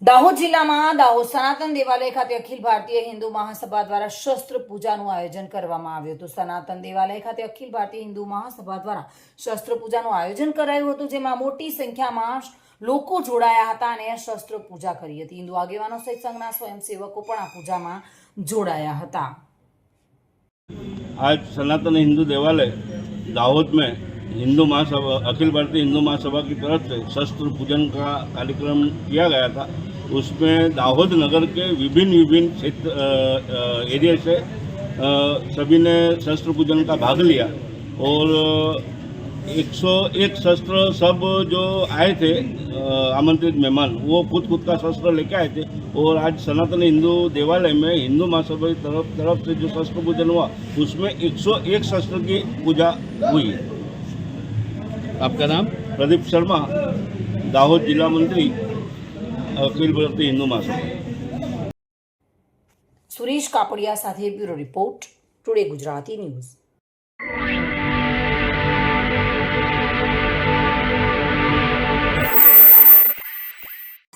દાહોદ જિલ્લામાં દાહોદ સનાતન દેવાલય ખાતે અખિલ ભારતીય હિન્દુ મહાસભા દ્વારા શસ્ત્ર પૂજાનું આયોજન કરવામાં આવ્યું હતું। સનાતન દેવાલય ખાતે અખિલ ભારતીય હિન્દુ મહાસભા દ્વારા શસ્ત્ર પૂજાનું આયોજન કરાયું હતું, જેમાં મોટી સંખ્યામાં લોકો જોડાયા હતા અને શસ્ત્ર પૂજા કરી હતી। હિન્દુ આગેવાનો સહિત સંઘના સ્વયંસેવકો પણ આ પૂજામાં જોડાયા હતા। आज सनातन हिंदू देवालय दाहोद में हिंदू महासभा अखिल भारतीय हिंदू महासभा की तरफ से शस्त्र पूजन का कार्यक्रम किया गया था। उसमें दाहोद नगर के विभिन्न क्षेत्र एरिया से सभी ने शस्त्र पूजन का भाग लिया और 101 शस्त्र सब जो आए थे आमंत्रित मेहमान वो खुद का शस्त्र लेके आए थे और आज सनातन हिंदू देवालय में हिंदू महासभा की तरफ से जो शस्त्र पूजन हुआ उसमें 101 शस्त्र की पूजा हुई। आपका नाम? प्रदीप शर्मा, दाहोद जिला मंत्री अखिल भारतीय हिंदू महासभा। सुरेश कापड़िया साथे bureau report, today Gujarati news.